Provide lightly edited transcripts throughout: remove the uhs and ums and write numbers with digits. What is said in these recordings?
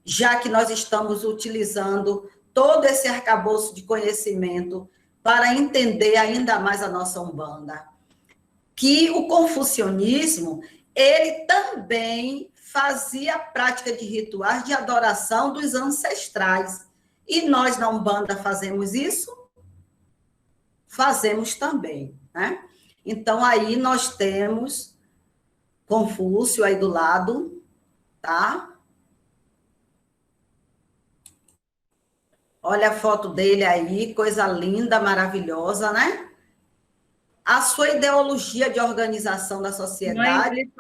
já que nós estamos utilizando todo esse arcabouço de conhecimento para entender ainda mais a nossa Umbanda, que o confucionismo, ele também fazia a prática de rituais de adoração dos ancestrais. E nós, na Umbanda, fazemos isso? Fazemos também, né? Então, aí nós temos Confúcio aí do lado, tá? Olha a foto dele aí, coisa linda, maravilhosa, né? A sua ideologia de organização da sociedade,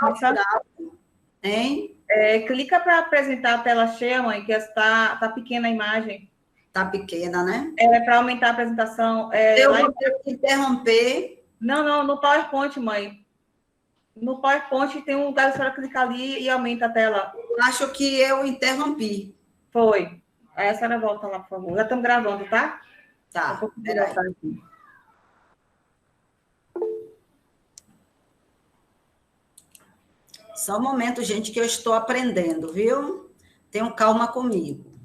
hein? Clica para apresentar a tela cheia, mãe, que está pequena a imagem. Está pequena, né? Para aumentar a apresentação. Eu vou ter que interromper. Não, no PowerPoint, mãe. No PowerPoint tem um lugar para clicar ali e aumenta a tela. Acho que eu interrompi. Foi. Aí a senhora volta lá, por favor. Já estamos gravando, tá? Tá, peraí. Só um momento, gente, que eu estou aprendendo, viu? Tenham calma comigo.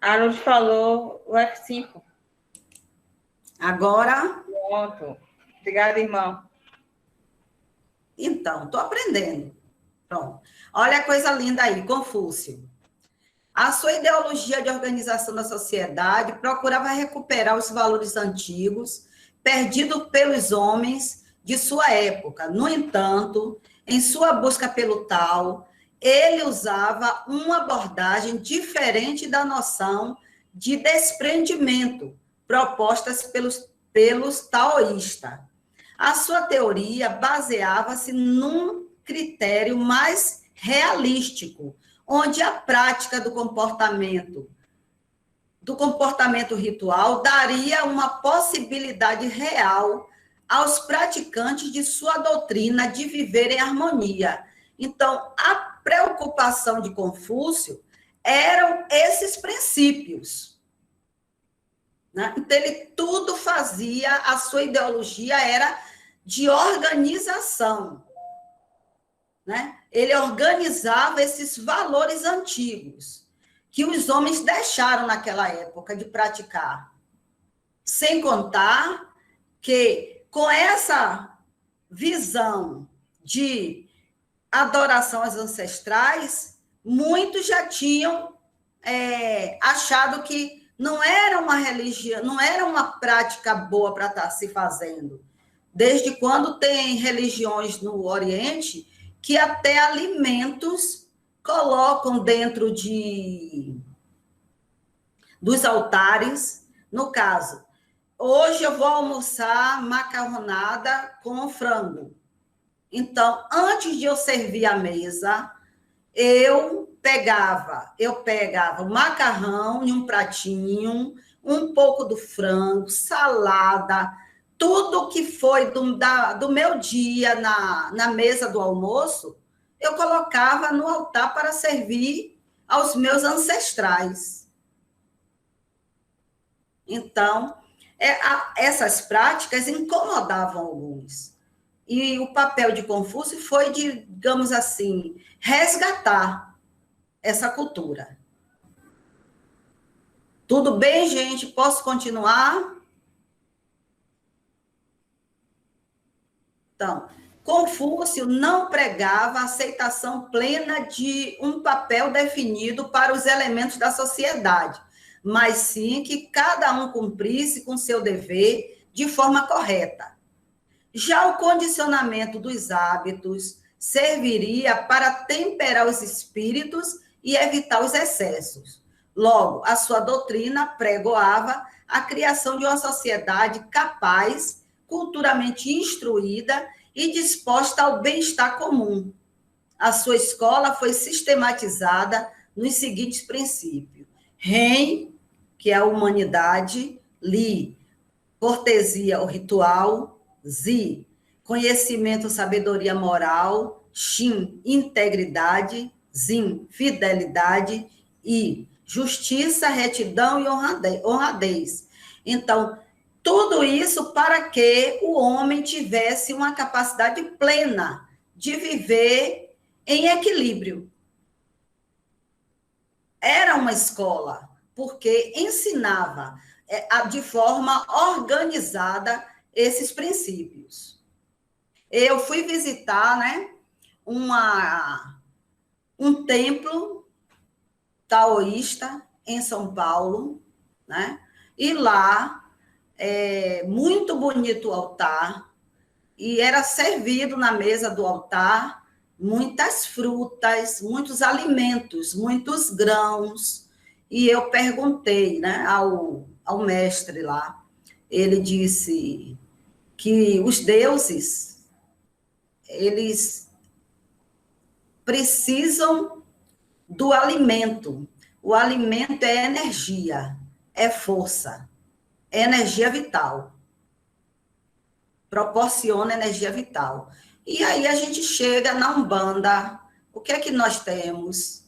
Harold falou o F5. Agora? Pronto. Obrigada, irmão. Então, estou aprendendo. Pronto. Olha a coisa linda aí, Confúcio. A sua ideologia de organização da sociedade procurava recuperar os valores antigos, perdidos pelos homens de sua época. No entanto, em sua busca pelo tal, ele usava uma abordagem diferente da noção de desprendimento propostas pelos taoístas. A sua teoria baseava-se num critério mais realístico, onde a prática do comportamento ritual daria uma possibilidade real aos praticantes de sua doutrina de viver em harmonia. Então, a preocupação de Confúcio eram esses princípios, né? Então, ele tudo fazia, a sua ideologia era de organização, né? Ele organizava esses valores antigos que os homens deixaram naquela época de praticar. Sem contar que, com essa visão de adoração aos ancestrais, muitos já tinham achado que não era uma religião, não era uma prática boa para estar se fazendo. Desde quando tem religiões no Oriente que até alimentos colocam dentro dos altares. No caso, hoje eu vou almoçar macarronada com frango. Então, antes de eu servir a mesa, eu pegava o macarrão em um pratinho, um pouco do frango, salada, tudo que foi do meu dia na mesa do almoço, eu colocava no altar para servir aos meus ancestrais. Então, essas práticas incomodavam alguns. E o papel de Confúcio foi, digamos assim, resgatar essa cultura. Tudo bem, gente? Posso continuar? Então, Confúcio não pregava a aceitação plena de um papel definido para os elementos da sociedade, mas sim que cada um cumprisse com seu dever de forma correta. Já o condicionamento dos hábitos serviria para temperar os espíritos e evitar os excessos. Logo, a sua doutrina pregoava a criação de uma sociedade capaz, culturalmente instruída e disposta ao bem-estar comum. A sua escola foi sistematizada nos seguintes princípios: Ren, que é a humanidade; Li, cortesia, o ritual; Zi, conhecimento, sabedoria moral; Xin, integridade; Zin, fidelidade; e justiça, retidão e honradez. Então, Tudo isso para que o homem tivesse uma capacidade plena de viver em equilíbrio. Era uma escola, porque ensinava de forma organizada esses princípios. Eu fui visitar, né, um templo taoísta em São Paulo, né? E lá, muito bonito o altar, e era servido na mesa do altar muitas frutas, muitos alimentos, muitos grãos. E eu perguntei, né, ao mestre lá, ele disse que os deuses, eles precisam do alimento. O alimento é energia, é força, é energia vital. Proporciona energia vital. E aí a gente chega na Umbanda, o que é que nós temos?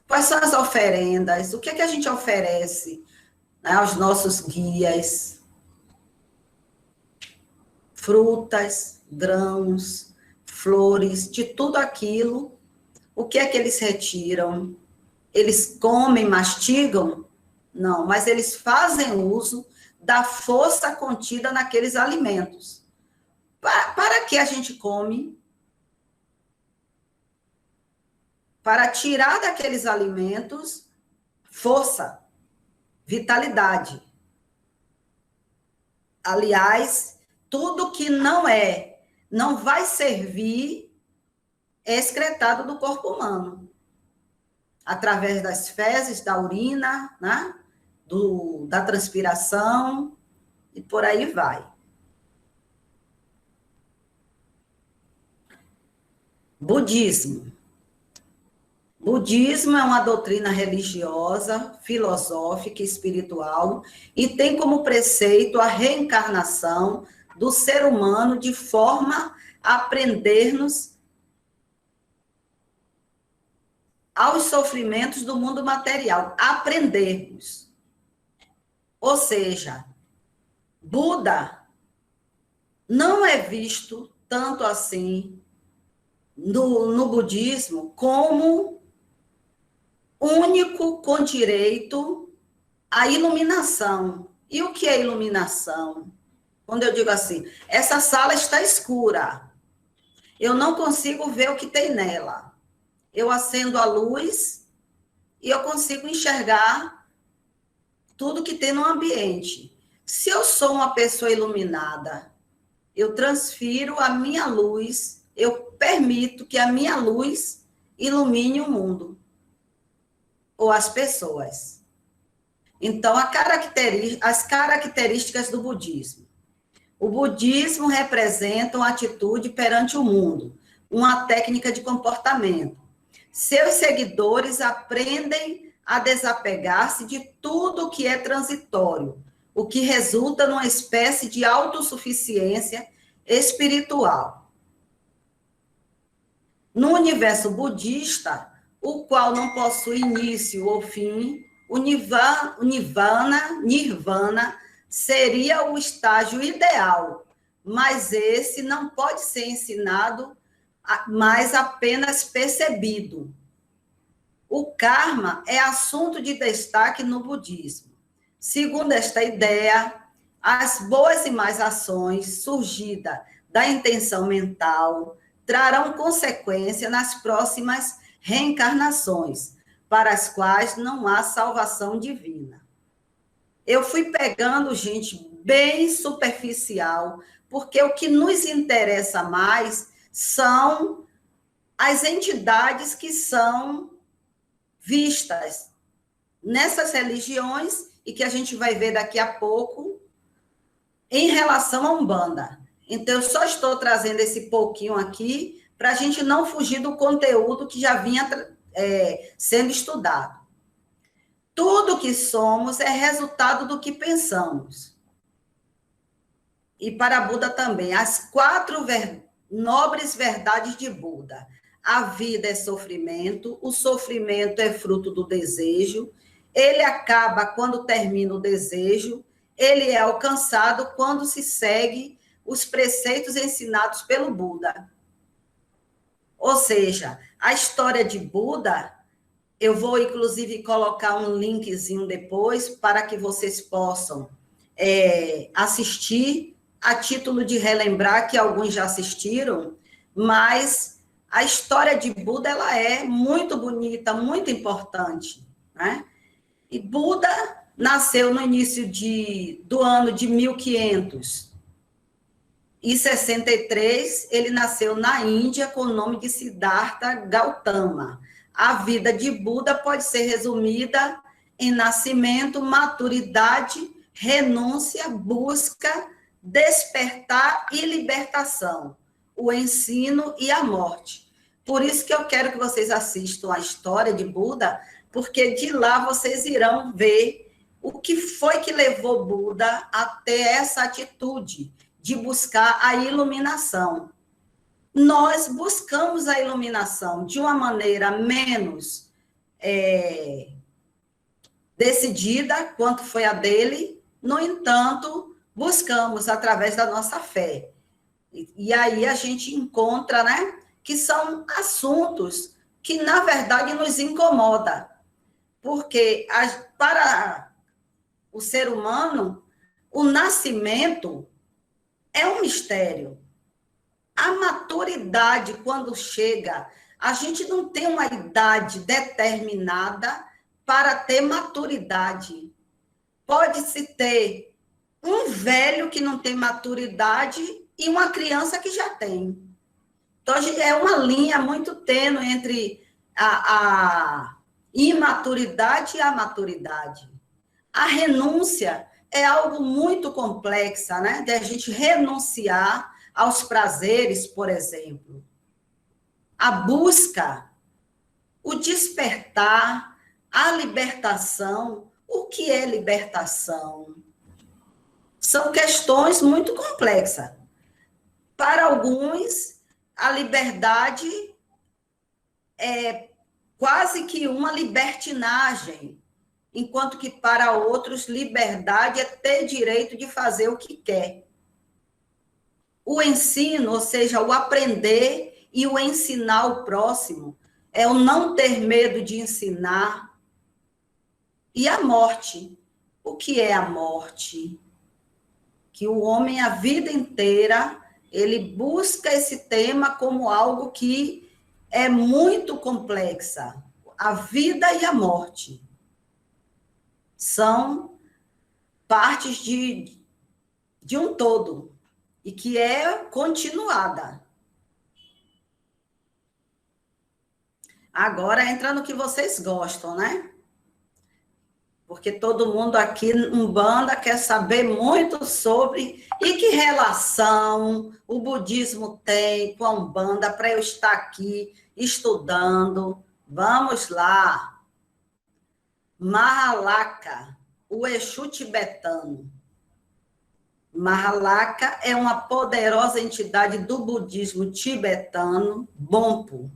Quais são as oferendas? O que é que a gente oferece, né, aos nossos guias? Frutas, grãos, flores, de tudo aquilo. O que é que eles retiram? Eles comem, mastigam? Não, mas eles fazem uso da força contida naqueles alimentos. Para que a gente come? Para tirar daqueles alimentos força, vitalidade. Aliás, tudo que não vai servir é excretado do corpo humano. Através das fezes, da urina, né? Da transpiração, e por aí vai. Budismo. Budismo é uma doutrina religiosa, filosófica e espiritual, e tem como preceito a reencarnação do ser humano de forma a aprender-nos aos sofrimentos do mundo material, aprendermos. Ou seja, Buda não é visto tanto assim no budismo como único com direito à iluminação. E o que é iluminação? Quando eu digo assim, essa sala está escura, eu não consigo ver o que tem nela. Eu acendo a luz e eu consigo enxergar tudo que tem no ambiente. Se eu sou uma pessoa iluminada, eu transfiro a minha luz, eu permito que a minha luz ilumine o mundo ou as pessoas. Então, as características do budismo. O budismo representa uma atitude perante o mundo, uma técnica de comportamento. Seus seguidores aprendem a desapegar-se de tudo que é transitório, o que resulta numa espécie de autossuficiência espiritual. No universo budista, o qual não possui início ou fim, o nirvana seria o estágio ideal, mas esse não pode ser ensinado, mas apenas percebido. O karma é assunto de destaque no budismo. Segundo esta ideia, as boas e más ações surgidas da intenção mental trarão consequência nas próximas reencarnações, para as quais não há salvação divina. Eu fui pegando, gente, bem superficial, porque o que nos interessa mais são as entidades que são vistas nessas religiões e que a gente vai ver daqui a pouco em relação à Umbanda. Então, eu só estou trazendo esse pouquinho aqui para a gente não fugir do conteúdo que já vinha sendo estudado. Tudo que somos é resultado do que pensamos. E para Buda também, as 4 nobres verdades de Buda. A vida é sofrimento, o sofrimento é fruto do desejo, ele acaba quando termina o desejo, ele é alcançado quando se segue os preceitos ensinados pelo Buda. Ou seja, a história de Buda, eu vou inclusive colocar um linkzinho depois para que vocês possam assistir, a título de relembrar, que alguns já assistiram, mas a história de Buda ela é muito bonita, muito importante, né? E Buda nasceu no início do ano de 1563, ele nasceu na Índia com o nome de Siddhartha Gautama. A vida de Buda pode ser resumida em nascimento, maturidade, renúncia, busca, despertar e libertação, o ensino e a morte. Por isso que eu quero que vocês assistam a história de Buda, porque de lá vocês irão ver o que foi que levou Buda até essa atitude de buscar a iluminação. Nós buscamos a iluminação de uma maneira menos decidida quanto foi a dele, no entanto, buscamos através da nossa fé. E aí a gente encontra, né, que são assuntos que, na verdade, nos incomoda, porque para o ser humano, o nascimento é um mistério. A maturidade, quando chega, a gente não tem uma idade determinada para ter maturidade. Pode-se ter um velho que não tem maturidade e uma criança que já tem. Então, é uma linha muito tênue entre a imaturidade e a maturidade. A renúncia é algo muito complexo, né? De a gente renunciar aos prazeres, por exemplo. A busca, o despertar, a libertação. O que é libertação? São questões muito complexas. Para alguns, a liberdade é quase que uma libertinagem, enquanto que para outros, liberdade é ter direito de fazer o que quer. O ensino, ou seja, o aprender e o ensinar o próximo, é o não ter medo de ensinar. E a morte. O que é a morte? Que o homem, a vida inteira, ele busca esse tema como algo que é muito complexa. A vida e a morte são partes de um todo e que é continuada. Agora entra no que vocês gostam, né? Porque todo mundo aqui em Umbanda quer saber muito sobre e que relação o budismo tem com a Umbanda para eu estar aqui estudando. Vamos lá. Mahalaka, o Exu tibetano. Mahalaka é uma poderosa entidade do budismo tibetano, Bonpo.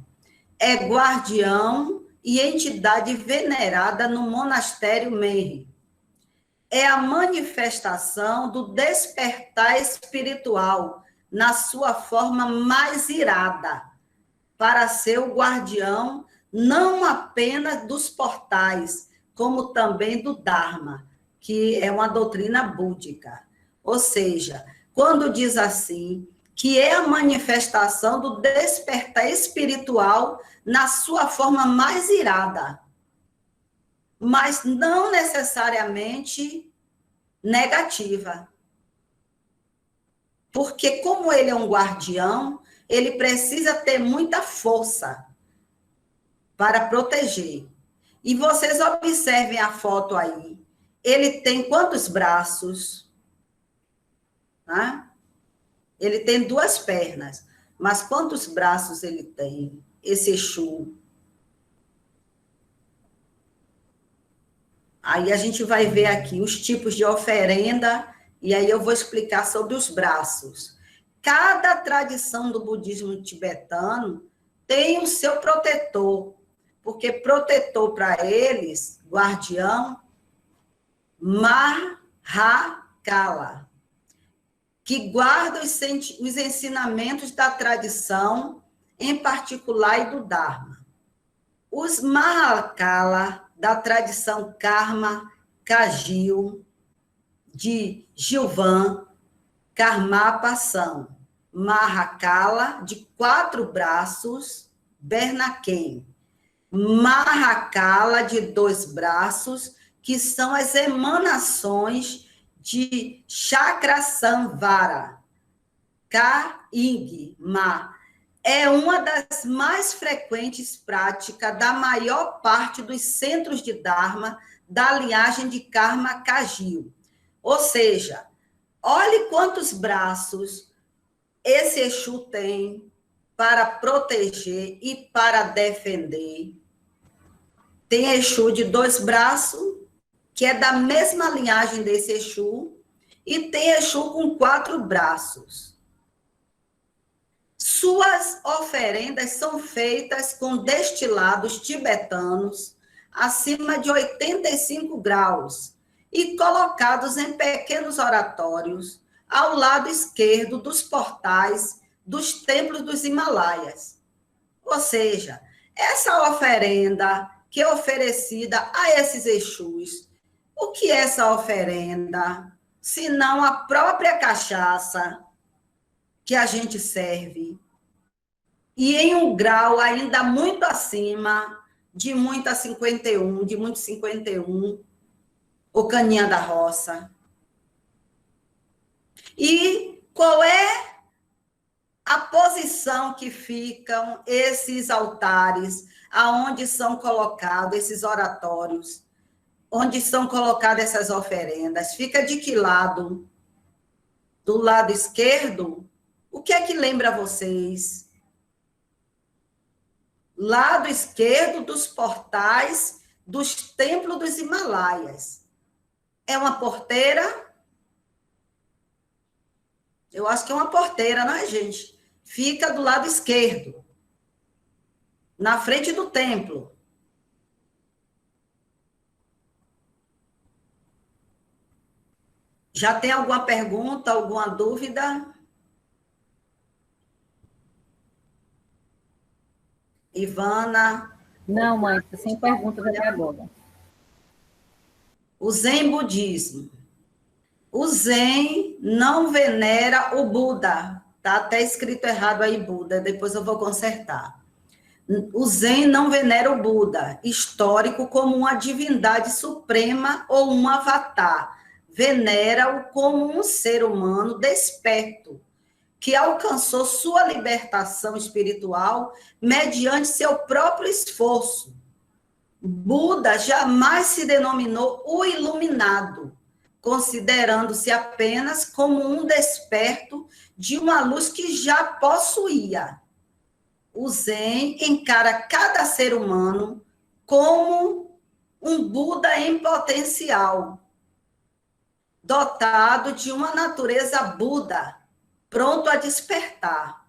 É guardião e entidade venerada no monastério Meiri. É a manifestação do despertar espiritual na sua forma mais irada, para ser o guardião não apenas dos portais, como também do Dharma, que é uma doutrina búdica. Ou seja, quando diz assim, que é a manifestação do despertar espiritual na sua forma mais irada, mas não necessariamente negativa. Porque como ele é um guardião, ele precisa ter muita força para proteger. E vocês observem a foto aí. Ele tem quantos braços? Tá? Ele tem 2 pernas, mas quantos braços ele tem, esse Exu? Aí a gente vai ver aqui os tipos de oferenda, e aí eu vou explicar sobre os braços. Cada tradição do budismo tibetano tem o seu protetor. porque protetor para eles, guardião, Mahakala, que guarda os ensinamentos da tradição, em particular e do Dharma. Os Mahakala, da tradição Karma Kagyu, de Gilvan Karmapa são Mahakala, de 4 braços, Bernaken. Mahakala, de 2 braços, que são as emanações de Chakrasamvara. Ka-ing, Ma, é uma das mais frequentes práticas da maior parte dos centros de Dharma da linhagem de Karma Kagyu. Ou seja, olhe quantos braços esse Exu tem para proteger e para defender. Tem Exu de 2 braços, que é da mesma linhagem desse Exu, e tem Exu com 4 braços. Suas oferendas são feitas com destilados tibetanos acima de 85 graus e colocados em pequenos oratórios ao lado esquerdo dos portais dos templos dos Himalaias. Ou seja, essa oferenda que é oferecida a esses Exus, o que é essa oferenda? Senão a própria cachaça que a gente serve, e em um grau ainda muito acima de muita 51, de muito 51, ou caninha da roça. E qual é a posição que ficam esses altares, aonde são colocados esses oratórios, onde são colocadas essas oferendas? Fica de que lado? Do lado esquerdo? O que é que lembra vocês? Lado esquerdo dos portais dos templos dos Himalaias. É uma porteira? Eu acho que é uma porteira, não é, gente? Fica do lado esquerdo, na frente do templo. Já tem alguma pergunta, alguma dúvida? Ivana? Não, mãe, estou sem perguntas até agora. O Zen Budismo. O Zen não venera o Buda. Está até escrito errado aí, Buda, depois eu vou consertar. O Zen não venera o Buda, histórico, como uma divindade suprema ou um avatar. Venera-o como um ser humano desperto, que alcançou sua libertação espiritual mediante seu próprio esforço. Buda jamais se denominou o iluminado, considerando-se apenas como um desperto de uma luz que já possuía. O Zen encara cada ser humano como um Buda em potencial, dotado de uma natureza Buda, pronto a despertar.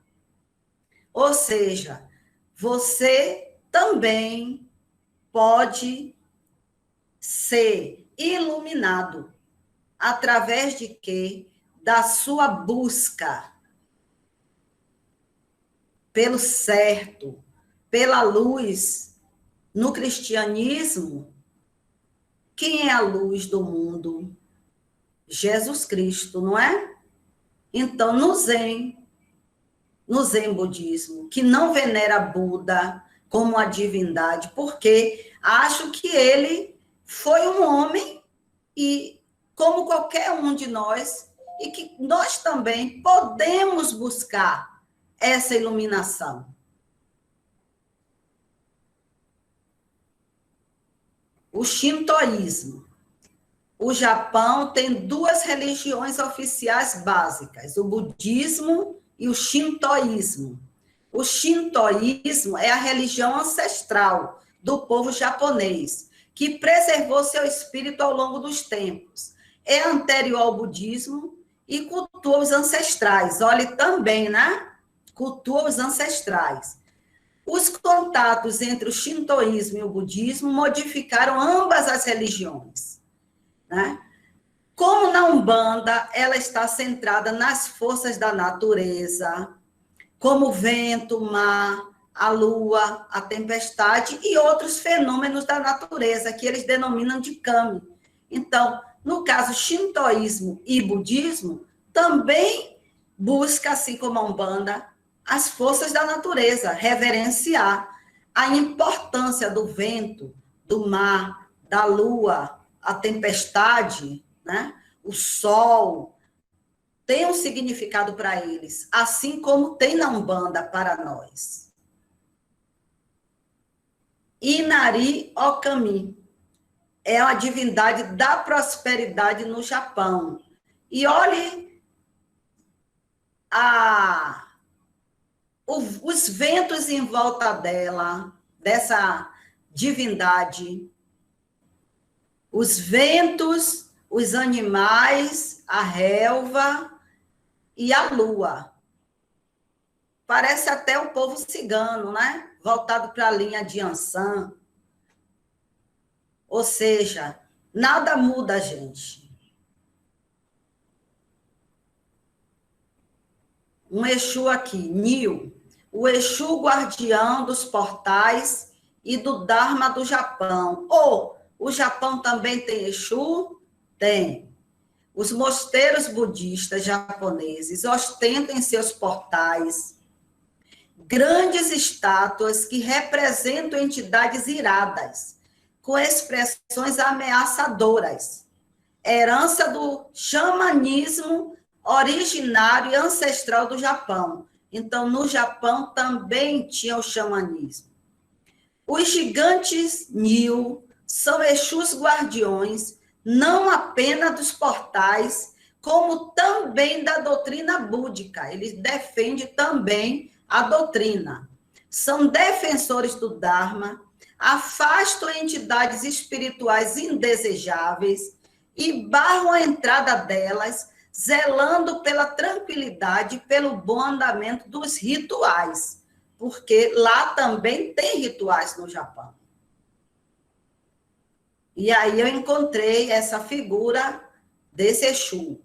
Ou seja, você também pode ser iluminado através de quê? Da sua busca pelo certo, pela luz. No cristianismo, quem é a luz do mundo? Jesus Cristo, não é? Então, no Zen budismo, que não venera Buda como a divindade, porque acho que ele foi um homem e como qualquer um de nós, e que nós também podemos buscar essa iluminação. O shintoísmo. O Japão tem 2 religiões oficiais básicas, o budismo e o shintoísmo. O shintoísmo é a religião ancestral do povo japonês, que preservou seu espírito ao longo dos tempos. É anterior ao budismo e cultua os ancestrais. Olhe também, né? Cultua os ancestrais. Os contatos entre o shintoísmo e o budismo modificaram ambas as religiões, né? Como na Umbanda, ela está centrada nas forças da natureza, como o vento, o mar, a lua, a tempestade e outros fenômenos da natureza, que eles denominam de kami. Então, no caso, shintoísmo e budismo também busca, assim como a Umbanda, as forças da natureza, reverenciar a importância do vento, do mar, da lua, a tempestade, né? O sol, tem um significado para eles, assim como tem na Umbanda para nós. Inari Okami é uma divindade da prosperidade no Japão. E olhe os ventos em volta dela, dessa divindade, os ventos, os animais, a relva e a lua. Parece até o povo cigano, né? Voltado para a linha de Ansan. Ou seja, nada muda, gente. Um Exu aqui, Nil, o Exu guardião dos portais e do Dharma do Japão. Ou o Japão também tem Exu? Tem. Os mosteiros budistas japoneses ostentam em seus portais grandes estátuas que representam entidades iradas, com expressões ameaçadoras, herança do xamanismo originário e ancestral do Japão. Então, no Japão também tinha o xamanismo. Os gigantes Nil são Exus guardiões, não apenas dos portais, como também da doutrina búdica. Eles defendem também a doutrina. São defensores do Dharma, afastam entidades espirituais indesejáveis e barram a entrada delas, zelando pela tranquilidade e pelo bom andamento dos rituais, porque lá também tem rituais no Japão. E aí eu encontrei essa figura desse Exu.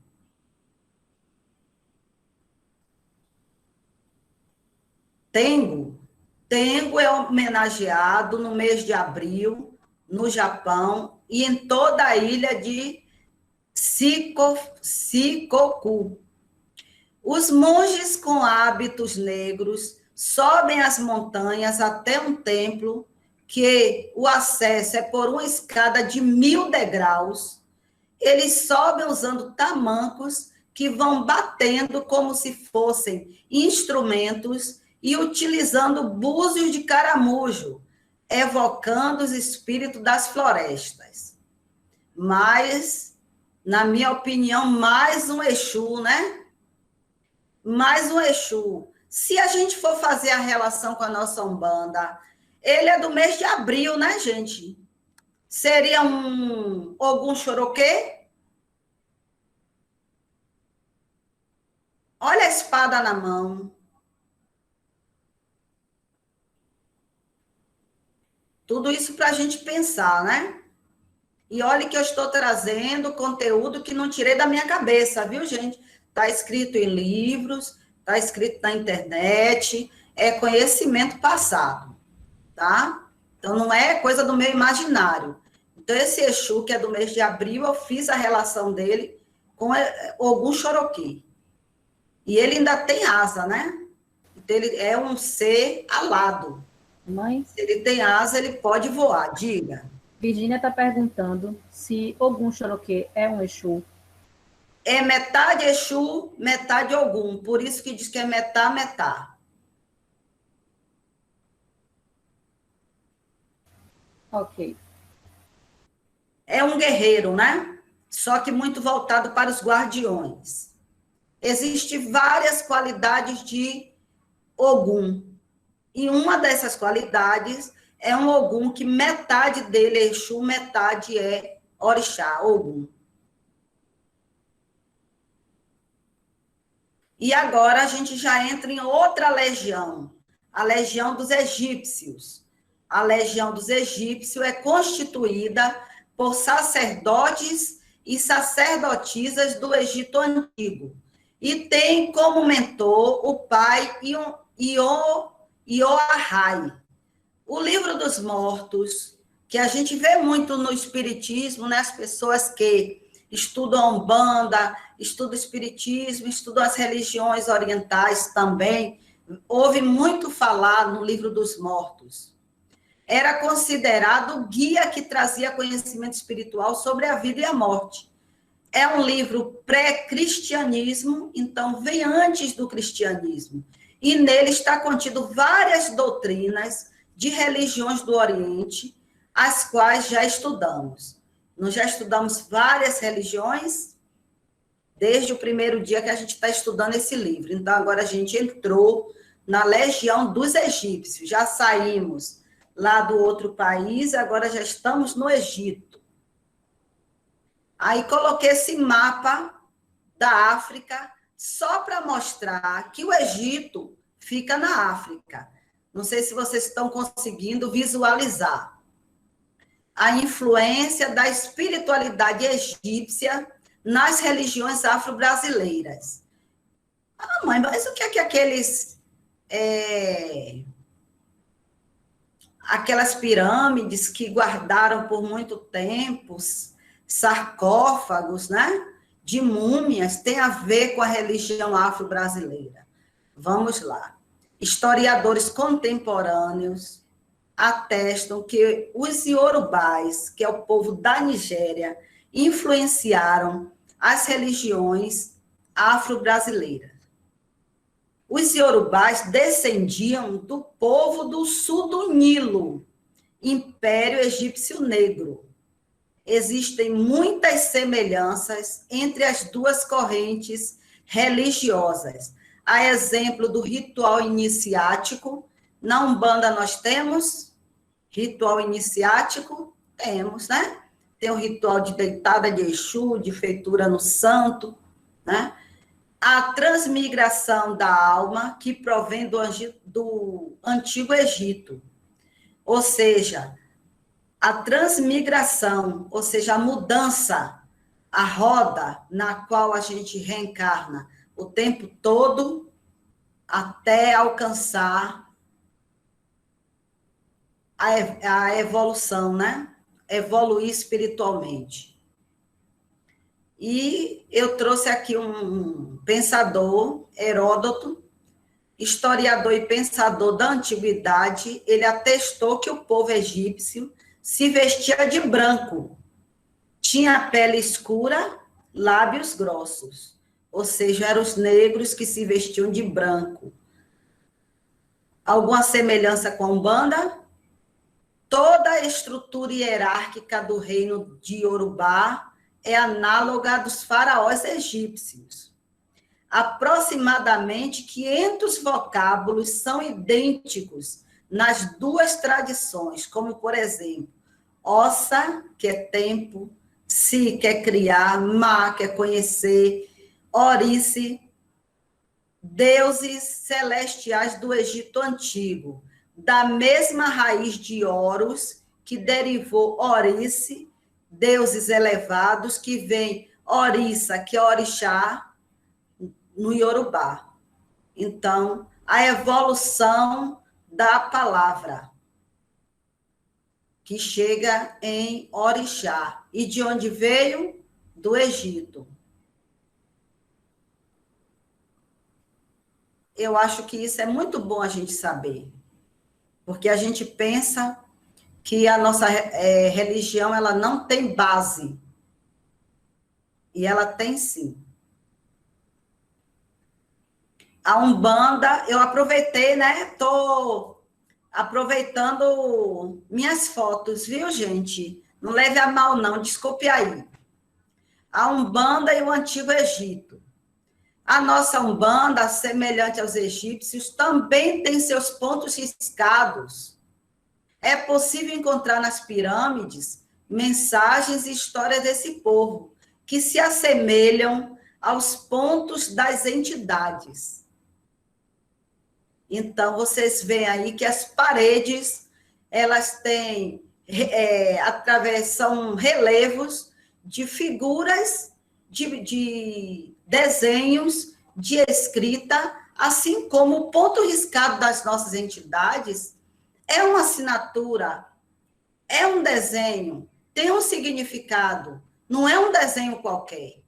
Tengu é homenageado no mês de abril, no Japão, e em toda a ilha de Shikoku. Os monges com hábitos negros sobem as montanhas até um templo que o acesso é por uma escada de 1000 degraus. Eles sobem usando tamancos que vão batendo como se fossem instrumentos e utilizando búzios de caramujo, evocando os espíritos das florestas. Mas, na minha opinião, mais um Exu, né? Mais um Exu. Se a gente for fazer a relação com a nossa Umbanda, ele é do mês de abril, né, gente? Seria um Ogum Choroquê? Olha a espada na mão. Tudo isso para a gente pensar, né? E olha que eu estou trazendo conteúdo que não tirei da minha cabeça, viu, gente? Está escrito em livros, está escrito na internet, é conhecimento passado, tá? Então, não é coisa do meu imaginário. Então, esse Exu, que é do mês de abril, eu fiz a relação dele com Ogum Choroquê. E ele ainda tem asa, né? Então, ele é um ser alado. Mãe, Se ele tem asa, ele pode voar. Diga. Virgínia está perguntando se Ogum Choroquê é um Exu. É metade Exu, metade Ogum. Por isso que diz que é metá, metá. Ok. É um guerreiro, né? Só que muito voltado para os guardiões. Existem várias qualidades de Ogum. E uma dessas qualidades é um Ogum que metade dele é Exu, metade é Orixá, Ogum. E agora a gente já entra em outra legião, a legião dos egípcios. A legião dos egípcios é constituída por sacerdotes e sacerdotisas do Egito Antigo, e tem como mentor o pai Ioarrai. O livro dos mortos, que a gente vê muito no espiritismo, né? As pessoas que estudam a Umbanda, estudam o espiritismo, estudam as religiões orientais também, ouve muito falar no livro dos mortos. Era considerado o guia que trazia conhecimento espiritual sobre a vida e a morte. É um livro pré-cristianismo, então vem antes do cristianismo. E nele está contido várias doutrinas de religiões do Oriente, as quais já estudamos. Nós já estudamos várias religiões desde o primeiro dia que a gente está estudando esse livro. Então, agora a gente entrou na legião dos egípcios. Já saímos lá do outro país, agora já estamos no Egito. Aí coloquei esse mapa da África só para mostrar que o Egito fica na África. Não sei se vocês estão conseguindo visualizar a influência da espiritualidade egípcia nas religiões afro-brasileiras. Ah, mãe, mas o que é que aquelas pirâmides que guardaram por muito tempo, sarcófagos, né, de múmias, tem a ver com a religião afro-brasileira? Vamos lá. Historiadores contemporâneos atestam que os iorubás, que é o povo da Nigéria, influenciaram as religiões afro-brasileiras. Os iorubás descendiam do povo do sul do Nilo, Império Egípcio Negro. Existem muitas semelhanças entre as duas correntes religiosas. A exemplo do ritual iniciático, na Umbanda nós temos ritual iniciático, temos, né? Tem o ritual de deitada de Exu, de feitura no santo, né? A transmigração da alma, que provém do Antigo Egito. Ou seja, a transmigração, ou seja, a mudança, a roda na qual a gente reencarna o tempo todo até alcançar a evolução, né? Evoluir espiritualmente. E eu trouxe aqui um pensador, Heródoto, historiador e pensador da antiguidade. Ele atestou que o povo egípcio se vestia de branco, tinha pele escura, lábios grossos, ou seja, eram os negros que se vestiam de branco. Alguma semelhança com a Umbanda? Toda a estrutura hierárquica do reino de Yorubá é análoga à dos faraós egípcios. Aproximadamente 500 vocábulos são idênticos nas duas tradições, como, por exemplo, Ossa, que é tempo, Si, que é criar, Ma, que é conhecer, Orice, deuses celestiais do Egito Antigo, da mesma raiz de Horus, que derivou Orice, deuses elevados, que vem Orissa, que é orixá, no Yorubá. Então, a evolução da palavra, que chega em orixá. E de onde veio? Do Egito. Eu acho que isso é muito bom a gente saber, porque a gente pensa que a nossa religião ela não tem base, e ela tem sim. A Umbanda, eu aproveitei, né? Estou aproveitando minhas fotos, viu, gente? Não leve a mal, não, desculpe aí. A Umbanda e o Antigo Egito. A nossa Umbanda, semelhante aos egípcios, também tem seus pontos riscados. É possível encontrar nas pirâmides mensagens e histórias desse povo, que se assemelham aos pontos das entidades. Então, vocês veem aí que as paredes, elas têm, são relevos de figuras, de desenhos, de escrita, assim como o ponto riscado das nossas entidades é uma assinatura, é um desenho, tem um significado, não é um desenho qualquer.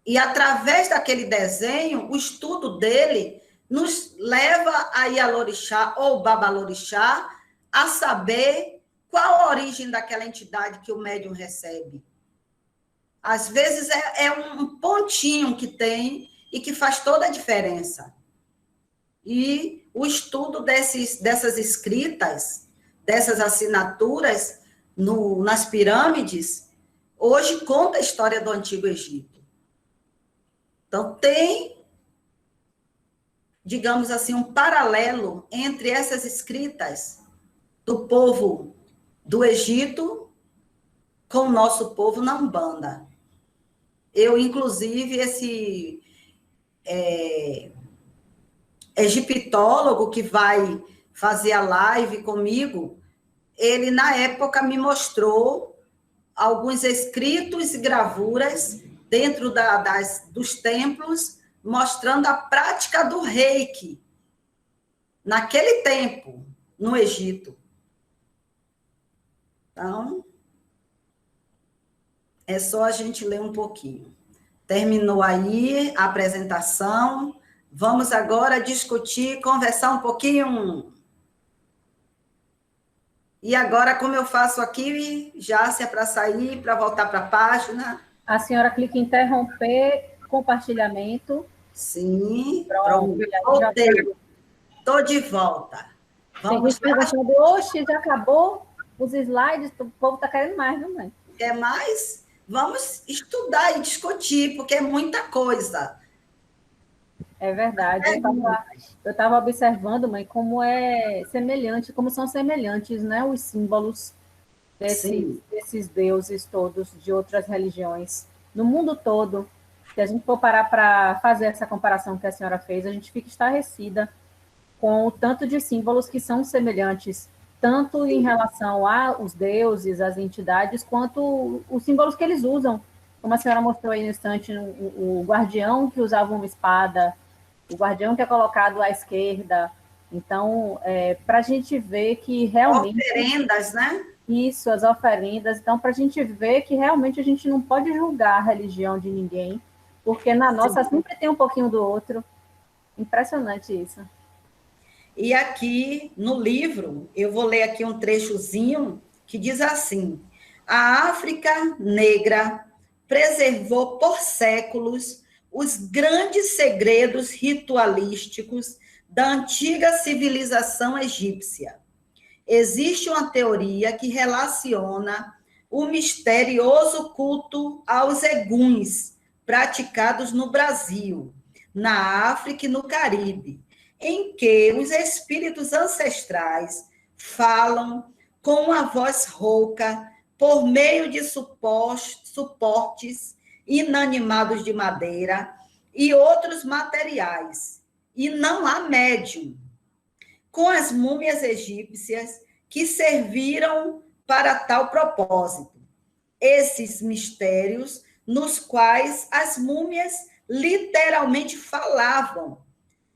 E através daquele desenho, o estudo dele nos leva a Ialorixá ou Babalorixá a saber qual a origem daquela entidade que o médium recebe. Às vezes é um pontinho que tem e que faz toda a diferença. E o estudo dessas escritas, dessas assinaturas nas pirâmides, hoje conta a história do Antigo Egito. Então, tem, digamos assim, um paralelo entre essas escritas do povo do Egito com o nosso povo na Umbanda. Eu, inclusive, esse egiptólogo que vai fazer a live comigo, ele, na época, me mostrou alguns escritos e gravuras dentro dos templos, mostrando a prática do reiki, naquele tempo, no Egito. Então, é só a gente ler um pouquinho. Terminou aí a apresentação. Vamos agora discutir, conversar um pouquinho. E agora, como eu faço aqui, já se é para sair, para voltar para a página. A senhora clica em interromper compartilhamento. Sim, Pronto. Voltei. Estou de volta. Vamos para a... Oxe, já acabou os slides, o povo está querendo mais, não é? Quer mais? Vamos estudar e discutir, porque é muita coisa. É verdade. Eu estava observando, mãe, como é semelhante, como são semelhantes, né, os símbolos desses deuses todos de outras religiões. No mundo todo, se a gente for parar para fazer essa comparação que a senhora fez, a gente fica estarrecida com o tanto de símbolos que são semelhantes, tanto em relação aos deuses, às entidades, quanto os símbolos que eles usam. Como a senhora mostrou aí no instante, o guardião que usava uma espada, o guardião que é colocado à esquerda. Então, para a gente ver que realmente... Oferendas, né? Isso, as oferendas. Então, para a gente ver que realmente a gente não pode julgar a religião de ninguém, porque na nossa sempre tem um pouquinho do outro. Impressionante isso. E aqui, no livro, eu vou ler aqui um trechozinho que diz assim: a África negra preservou por séculos os grandes segredos ritualísticos da antiga civilização egípcia. Existe uma teoria que relaciona o misterioso culto aos eguns praticados no Brasil, na África e no Caribe, em que os espíritos ancestrais falam com uma voz rouca por meio de suportes inanimados de madeira e outros materiais, e não há médium, com as múmias egípcias que serviram para tal propósito. Esses mistérios nos quais as múmias literalmente falavam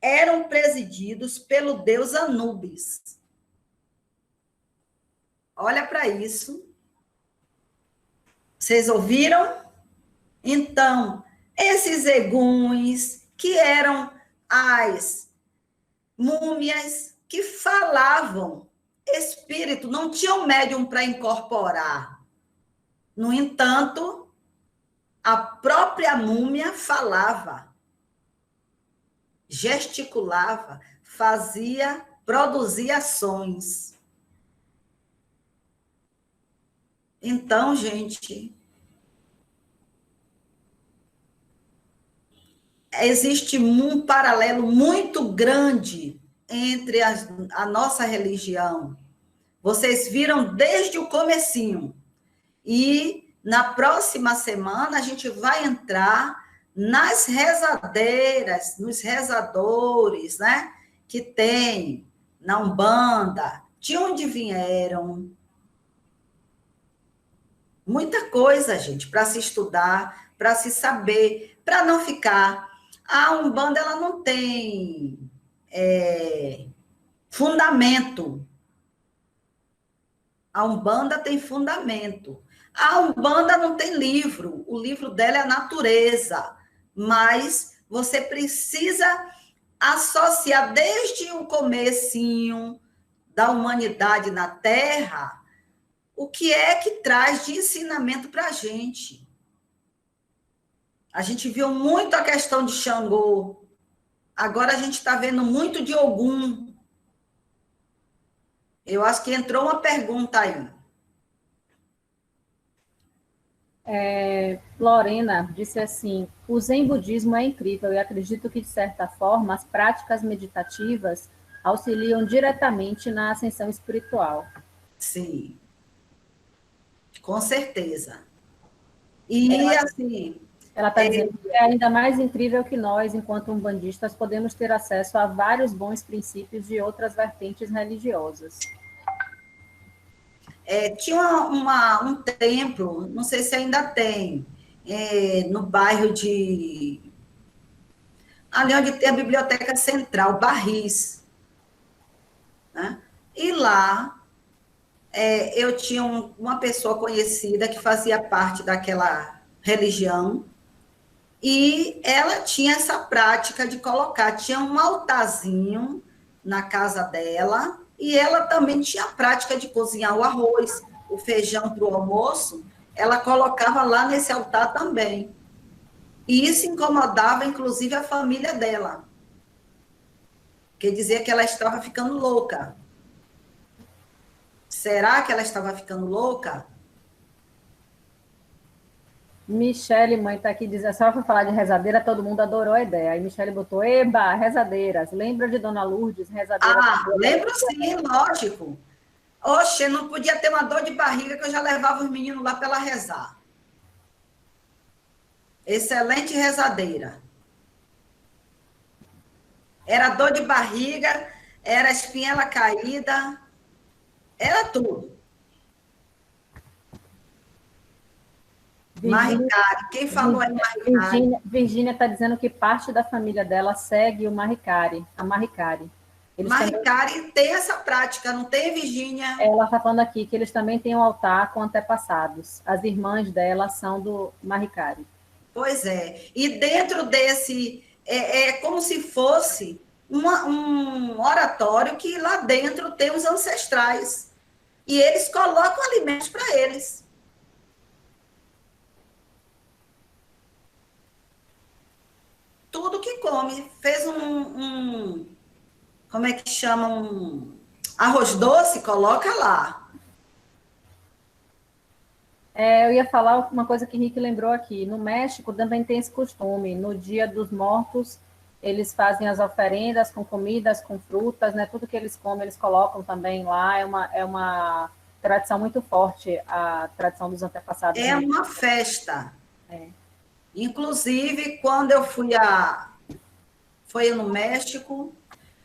eram presididos pelo deus Anubis. Olha para isso. Vocês ouviram? Então, esses eguns, que eram as múmias que falavam, espírito, não tinham médium para incorporar. No entanto, a própria múmia falava, gesticulava, produzia ações. Então, gente, existe um paralelo muito grande entre a nossa religião. Vocês viram desde o comecinho. E na próxima semana a gente vai entrar nas rezadeiras, nos rezadores, né, que tem na Umbanda, de onde vieram. Muita coisa, gente, para se estudar, para se saber, para não ficar. A Umbanda, ela não tem fundamento. A Umbanda tem fundamento. A Umbanda não tem livro. O livro dela é a natureza. Mas você precisa associar desde o comecinho da humanidade na Terra o que é que traz de ensinamento para a gente. A gente viu muito a questão de Xangô. Agora a gente está vendo muito de Ogum. Eu acho que entrou uma pergunta aí. Lorena disse assim, o Zen budismo é incrível e acredito que, de certa forma, as práticas meditativas auxiliam diretamente na ascensão espiritual. Sim, com certeza. E, assim... Ela está dizendo que é ainda mais incrível que nós, enquanto umbandistas, podemos ter acesso a vários bons princípios de outras vertentes religiosas. Tinha um templo, não sei se ainda tem, no bairro de... Ali onde tem a Biblioteca Central, Barris. Né? E lá, eu tinha uma pessoa conhecida que fazia parte daquela religião, e ela tinha essa prática de colocar, tinha um altarzinho na casa dela, e ela também tinha a prática de cozinhar o arroz, o feijão para o almoço, ela colocava lá nesse altar também. E isso incomodava, inclusive, a família dela, que dizia que ela estava ficando louca. Será que ela estava ficando louca? Michele, mãe, está aqui dizendo, só para falar de rezadeira, todo mundo adorou a ideia. Aí Michele botou, eba, rezadeiras. Lembra de Dona Lourdes, rezadeira? Lembro sim, lógico. Oxe, não podia ter uma dor de barriga que eu já levava os meninos lá para ela rezar. Excelente rezadeira. Era dor de barriga, era espinhela caída, era tudo. Mahikari, quem falou é Mahikari? Virgínia está dizendo que parte da família dela segue o Mahikari, a Mahikari. Mahikari também... tem essa prática, não tem, Virgínia? Ela está falando aqui que eles também têm um altar com antepassados. As irmãs dela são do Mahikari. Pois é. E dentro desse... É como se fosse um oratório que lá dentro tem os ancestrais. E eles colocam alimentos para eles. Tudo que come. Fez como é que chama? Arroz doce, coloca lá. Eu ia falar uma coisa que Henrique lembrou aqui. No México também tem esse costume. No Dia dos Mortos, eles fazem as oferendas com comidas, com frutas, né? Tudo que eles comem, eles colocam também lá. É uma tradição muito forte, a tradição dos antepassados. É uma festa. Inclusive, quando eu foi no México,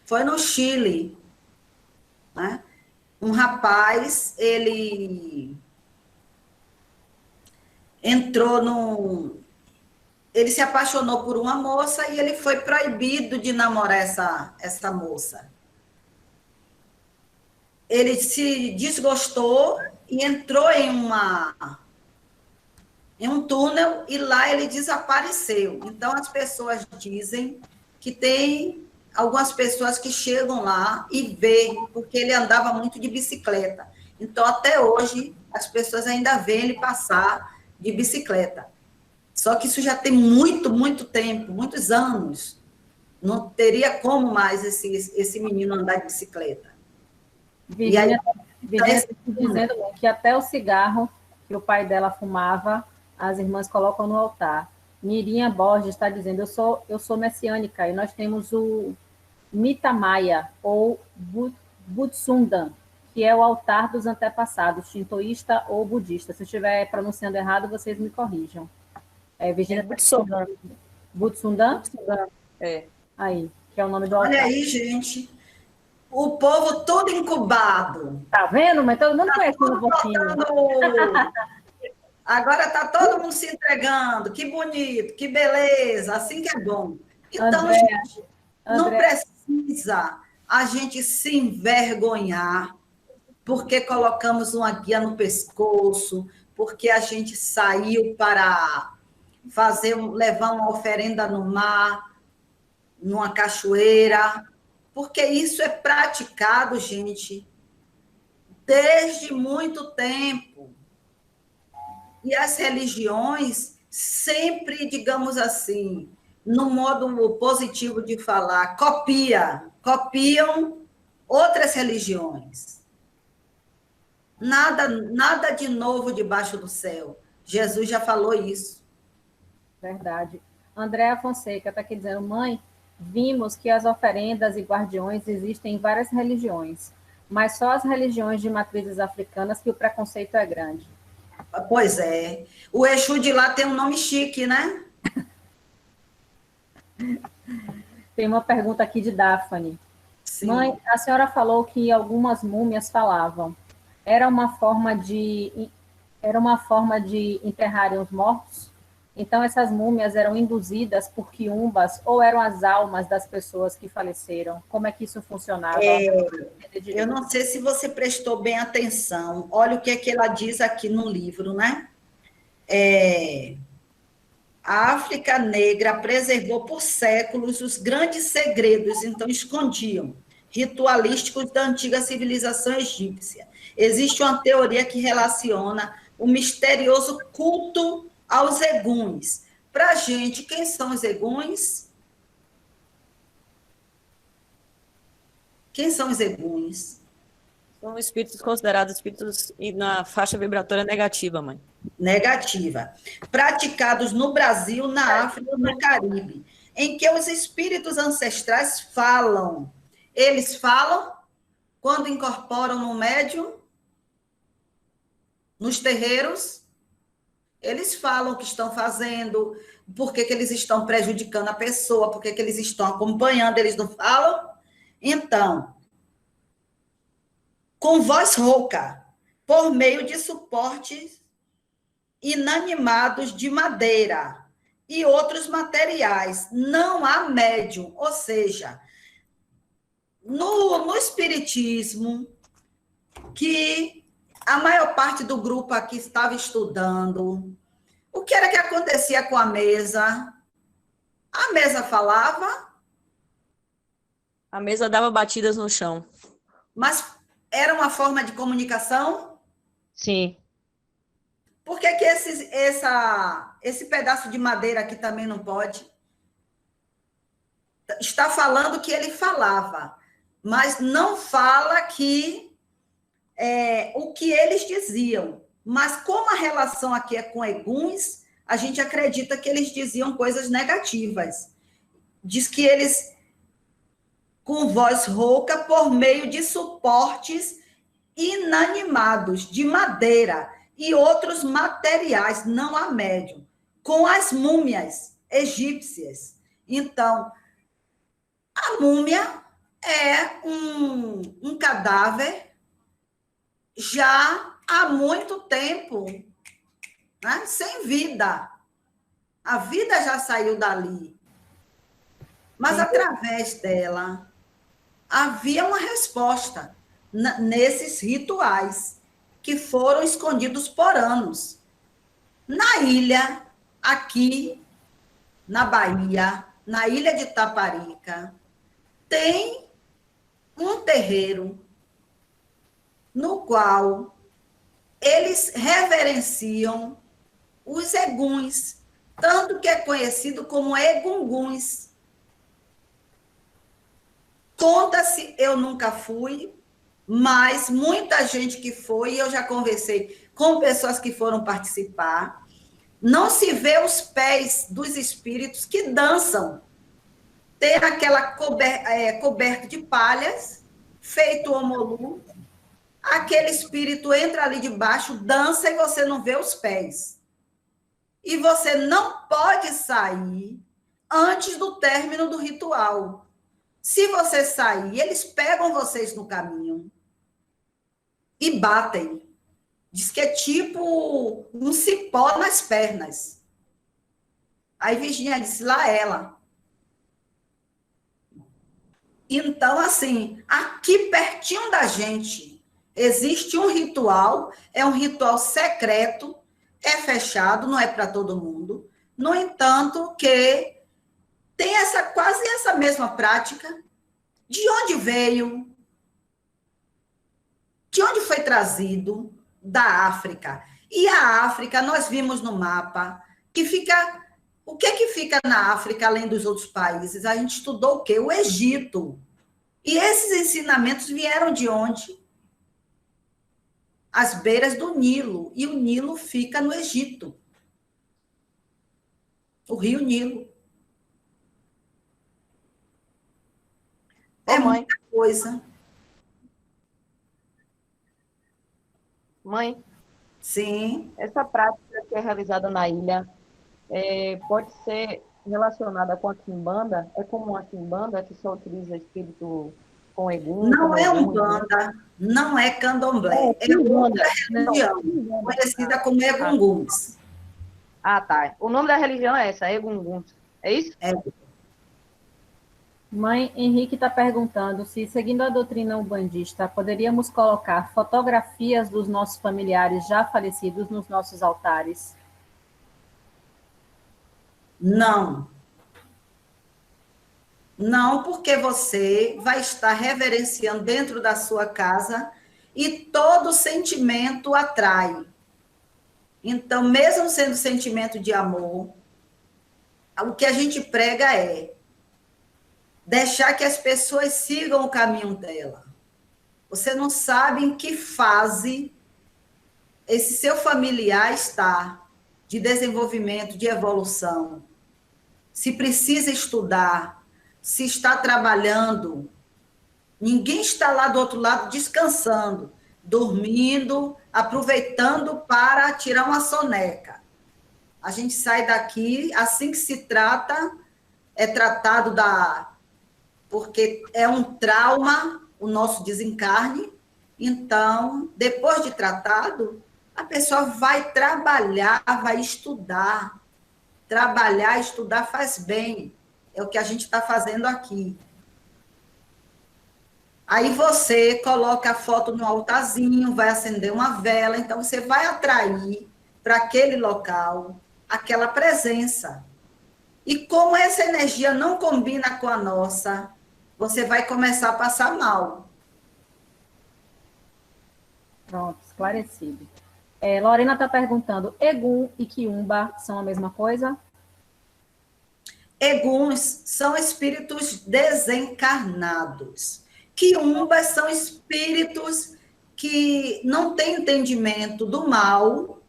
foi no Chile, né? Um rapaz, ele ele se apaixonou por uma moça e ele foi proibido de namorar essa moça. Ele se desgostou e entrou em um túnel e lá ele desapareceu. Então, as pessoas dizem que tem algumas pessoas que chegam lá e veem, porque ele andava muito de bicicleta. Então, até hoje, as pessoas ainda veem ele passar de bicicleta. Só que isso já tem muito, muito tempo, muitos anos. Não teria como mais esse menino andar de bicicleta. Virgínia está dizendo que até o cigarro que o pai dela fumava, as irmãs colocam no altar. Mirinha Borges está dizendo, eu sou messiânica, e nós temos o Mitamaya, ou Butsundan, que é o altar dos antepassados, shintoísta ou budista. Se eu estiver pronunciando errado, vocês me corrijam. Virgínia Butsundan. Butsundan? É. Aí, que é o nome do altar. Olha aí, gente. O povo todo incubado. Tá vendo? Mas todo mundo conhece um pouquinho. Agora está todo mundo se entregando. Que bonito, que beleza. Assim que é bom. Então, André, gente, não André, precisa a gente se envergonhar porque colocamos uma guia no pescoço, porque a gente saiu para levar uma oferenda no mar, numa cachoeira, porque isso é praticado, gente, desde muito tempo. E as religiões sempre, digamos assim, no modo positivo de falar, copiam outras religiões. Nada de novo debaixo do céu. Jesus já falou isso. verdade. Andréa Fonseca está aqui dizendo, mãe, vimos que as oferendas e guardiões existem em várias religiões, mas só as religiões de matrizes africanas que o preconceito é grande. Pois é. O Exu de lá tem um nome chique, né? Tem uma pergunta aqui de Daphne. Sim. Mãe, a senhora falou que algumas múmias falavam. Era uma forma de enterrarem os mortos? Então, essas múmias eram induzidas por quiumbas ou eram as almas das pessoas que faleceram? Como é que isso funcionava? Eu não sei se você prestou bem atenção. Olha o que é que ela diz aqui no livro, né? A África negra preservou por séculos os grandes segredos, então escondiam, ritualísticos da antiga civilização egípcia. Existe uma teoria que relaciona o misterioso culto aos eguns. Para a gente, quem são os eguns? Quem são os eguns? São espíritos considerados espíritos na faixa vibratória negativa, mãe. Negativa. Praticados no Brasil, na África e no Caribe, em que os espíritos ancestrais falam. Eles falam quando incorporam no médium, nos terreiros, eles falam o que estão fazendo, por que eles estão prejudicando a pessoa, por que eles estão acompanhando, eles não falam? Então, com voz rouca, por meio de suportes inanimados de madeira e outros materiais, não há médium, ou seja, no espiritismo, que a maior parte do grupo aqui estava estudando, o que era que acontecia com a mesa? A mesa falava? A mesa dava batidas no chão. Mas era uma forma de comunicação? Sim. Por que esse pedaço de madeira aqui também não pode? Está falando que ele falava, mas não fala que o que eles diziam. Mas como a relação aqui é com eguns, a gente acredita que eles diziam coisas negativas. Diz que eles, com voz rouca, por meio de suportes inanimados, de madeira e outros materiais, não há médium, com as múmias egípcias. Então, a múmia é um cadáver já há muito tempo, né? Sem vida. A vida já saiu dali. Mas, através dela, havia uma resposta nesses rituais que foram escondidos por anos. Na ilha, aqui, na Bahia, na ilha de Taparica, tem um terreiro no qual eles reverenciam os eguns, tanto que é conhecido como egunguns. Conta-se, eu nunca fui, mas muita gente que foi, e eu já conversei com pessoas que foram participar, não se vê os pés dos espíritos que dançam. Tem aquela coberta de palhas, feito omolu, aquele espírito entra ali debaixo, dança e você não vê os pés. E você não pode sair antes do término do ritual. Se você sair, eles pegam vocês no caminho e batem. Diz que é tipo um cipó nas pernas. Aí Virgínia disse, lá ela. Então, assim, aqui pertinho da gente, existe um ritual, é um ritual secreto, é fechado, não é para todo mundo. No entanto, que tem quase essa mesma prática. De onde veio? De onde foi trazido? Da África. E a África, nós vimos no mapa, que fica... O que é que fica na África, além dos outros países? A gente estudou o quê? O Egito. E esses ensinamentos vieram de onde? As beiras do Nilo. E o Nilo fica no Egito. O rio Nilo. É muita coisa. Mãe, Sim. essa prática que é realizada na ilha pode ser relacionada com a quimbanda? É como uma quimbanda que só utiliza espírito com egum? Não é egum, umbanda, não é candomblé. É quimbanda. outra religião, conhecida como egunguns. Ah, tá. O nome da religião é essa, egungun. É isso? É. Mãe, Henrique está perguntando se, seguindo a doutrina umbandista, poderíamos colocar fotografias dos nossos familiares já falecidos nos nossos altares? Não. Não, porque você vai estar reverenciando dentro da sua casa e todo sentimento atrai. Então, mesmo sendo sentimento de amor, o que a gente prega é deixar que as pessoas sigam o caminho dela. Você não sabe em que fase esse seu familiar está de desenvolvimento, de evolução. Se precisa estudar, se está trabalhando. Ninguém está lá do outro lado descansando, dormindo, aproveitando para tirar uma soneca. A gente sai daqui, assim que se trata, é tratado porque é um trauma o nosso desencarne. Então, depois de tratado, a pessoa vai trabalhar, vai estudar. Trabalhar, estudar faz bem. É o que a gente está fazendo aqui. Aí você coloca a foto no altarzinho, vai acender uma vela, então você vai atrair para aquele local aquela presença. E como essa energia não combina com a nossa, você vai começar a passar mal. Pronto, esclarecido. Lorena está perguntando, Egum e Quiumba são a mesma coisa? Eguns são espíritos desencarnados. Quiumbas são espíritos que não têm entendimento do mal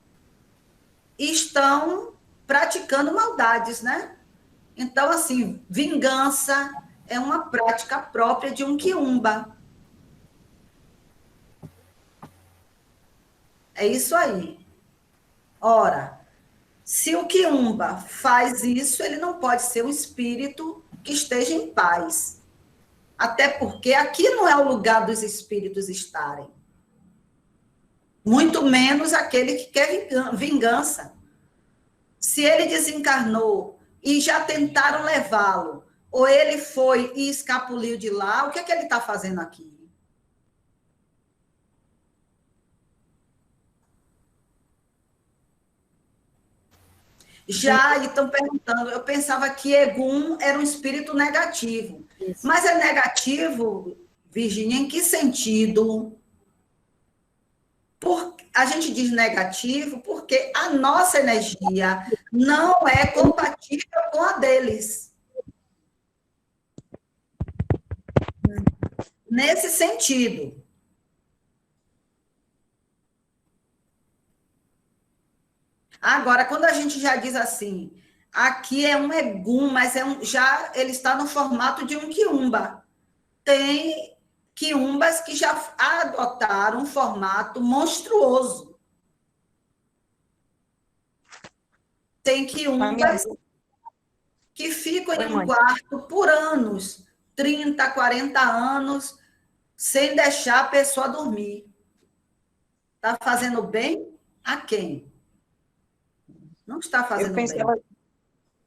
e estão praticando maldades, né? Então, assim, vingança é uma prática própria de um quiumba. É isso aí. Ora, se o quiumba faz isso, ele não pode ser um espírito que esteja em paz. Até porque aqui não é o lugar dos espíritos estarem. Muito menos aquele que quer vingança. Se ele desencarnou e já tentaram levá-lo, ou ele foi e escapuliu de lá, o que é que ele está fazendo aqui? Já estão perguntando, eu pensava que Egum era um espírito negativo. Isso. Mas é negativo, Virgínia, em que sentido? A gente diz negativo porque a nossa energia não é compatível com a deles. Nesse sentido. Agora, quando a gente já diz assim, aqui é um Egum, mas já ele está no formato de um quiumba. Tem quiumbas que já adotaram um formato monstruoso. Tem quiumbas que ficam Oi, em um mãe. quarto por anos, 30, 40 anos, sem deixar a pessoa dormir. Está fazendo bem a quem? Não está Eu fazendo bem. pensava,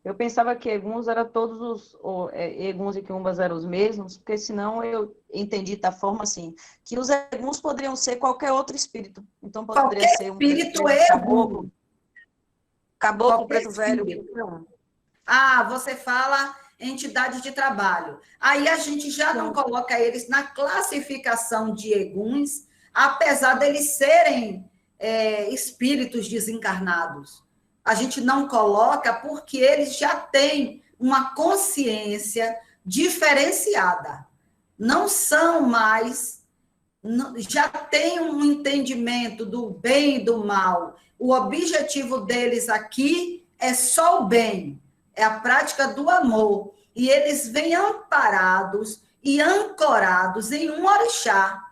eu pensava que Eguns era todos Eguns e Quiumbas eram os mesmos, porque senão eu entendi da forma assim, que os Eguns poderiam ser qualquer outro espírito. Então poderia Qualquer ser um preto espírito velho, é caboclo, bom. caboclo, Qualquer preto velho, espírito. qualquer um. Ah, você fala entidade de trabalho. Aí a gente já não Sim. coloca eles na classificação de eguns, apesar deles serem espíritos desencarnados. A gente não coloca porque eles já têm uma consciência diferenciada. Não são mais, já têm um entendimento do bem e do mal. O objetivo deles aqui é só o bem, é a prática do amor. E eles vêm amparados e ancorados em um orixá.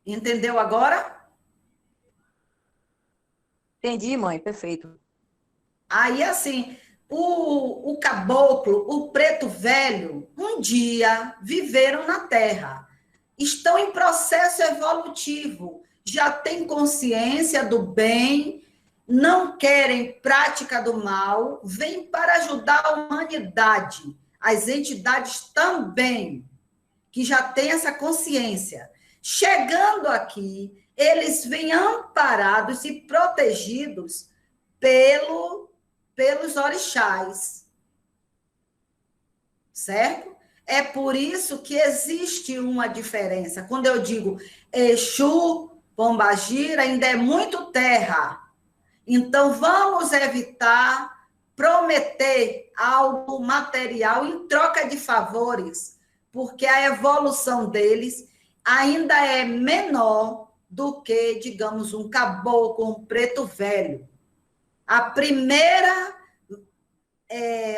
Entendeu agora? Entendi, mãe, perfeito. Aí, assim, o caboclo, o preto velho, um dia viveram na Terra. Estão em processo evolutivo, já têm consciência do bem, não querem prática do mal, vêm para ajudar a humanidade, as entidades também, que já têm essa consciência. Chegando aqui, eles vêm amparados e protegidos pelos orixás, certo? É por isso que existe uma diferença. Quando eu digo Exu, Pombagira, ainda é muito terra. Então, vamos evitar prometer algo material em troca de favores, porque a evolução deles ainda é menor do que, digamos, um caboclo, um preto velho.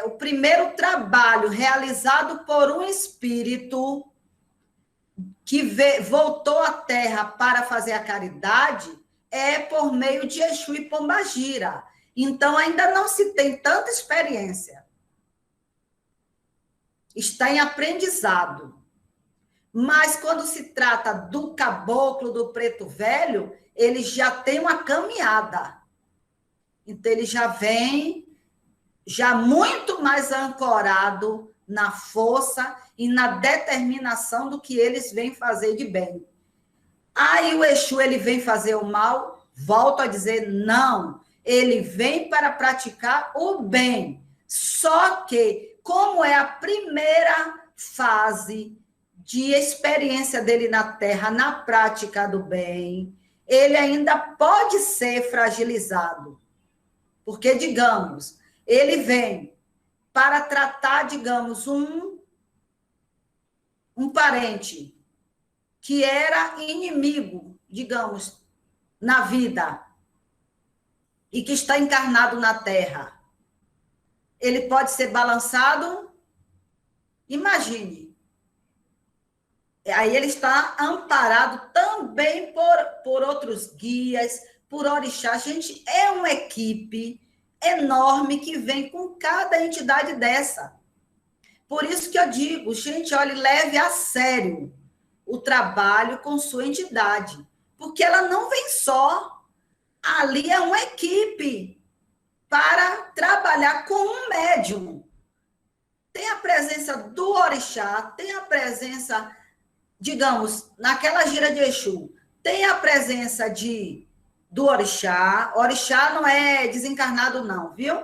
O primeiro trabalho realizado por um espírito que voltou à Terra para fazer a caridade é por meio de Exu e Pombagira. Então, ainda não se tem tanta experiência. Está em aprendizado. Mas, quando se trata do caboclo, do preto velho, ele já tem uma caminhada. Então, ele já vem já muito mais ancorado na força e na determinação do que eles vêm fazer de bem. Aí o Exu, ele vem fazer o mal, volto a dizer, não. Ele vem para praticar o bem. Só que, como é a primeira fase de experiência dele na Terra, na prática do bem, ele ainda pode ser fragilizado. Porque, digamos, ele vem para tratar, digamos, um parente que era inimigo, digamos, na vida e que está encarnado na Terra. Ele pode ser balançado? Imagine. Aí ele está amparado também por outros guias, por orixás. Gente, é uma equipe enorme que vem com cada entidade dessa. Por isso que eu digo, gente, olha, leve a sério o trabalho com sua entidade, porque ela não vem só. Ali é uma equipe para trabalhar com um médium. Tem a presença do orixá, tem a presença, digamos, naquela gira de Exu, tem a presença do orixá. Orixá não é desencarnado não, viu?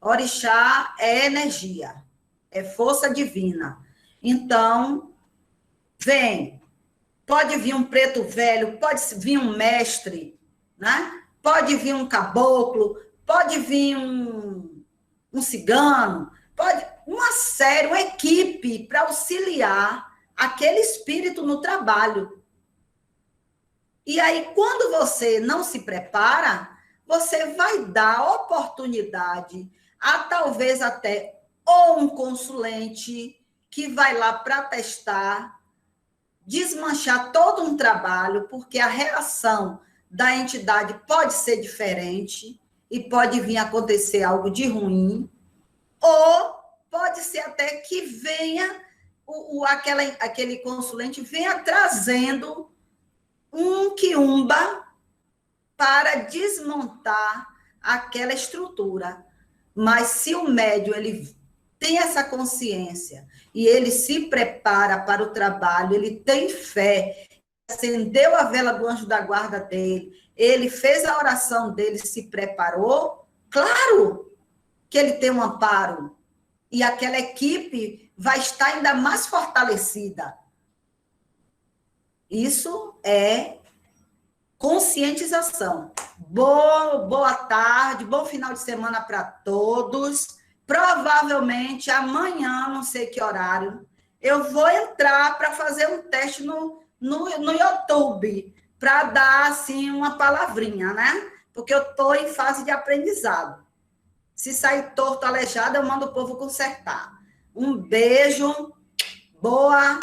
Orixá é energia, é força divina. Então, pode vir um preto velho, pode vir um mestre, né? Pode vir um caboclo, pode vir um cigano, pode uma equipe para auxiliar aquele espírito no trabalho. E aí, quando você não se prepara, você vai dar oportunidade a talvez até ou um consulente que vai lá para testar, desmanchar todo um trabalho, porque a reação da entidade pode ser diferente e pode vir acontecer algo de ruim, ou pode ser até que venha aquele consulente venha trazendo um quiumba para desmontar aquela estrutura. Mas se o médium ele tem essa consciência e ele se prepara para o trabalho, ele tem fé, acendeu a vela do anjo da guarda dele, ele fez a oração dele, se preparou, claro que ele tem um amparo. E aquela equipe vai estar ainda mais fortalecida. Isso é conscientização. Boa tarde, bom final de semana para todos. Provavelmente amanhã, não sei que horário, eu vou entrar para fazer um teste no YouTube, para dar assim uma palavrinha, né? Porque eu estou em fase de aprendizado. Se sair torto, aleijado, eu mando o povo consertar. Um beijo, boa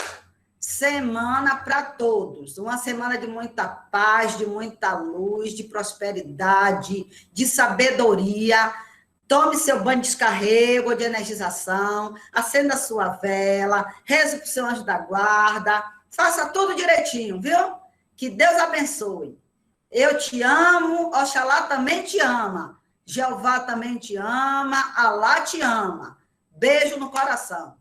semana para todos. Uma semana de muita paz, de muita luz, de prosperidade, de sabedoria. Tome seu banho de descarrego, de energização, acenda a sua vela, reze para o seu anjo da guarda, faça tudo direitinho, viu? Que Deus abençoe. Eu te amo, Oxalá também te ama. Jeová também te ama, Alá te ama. Beijo no coração.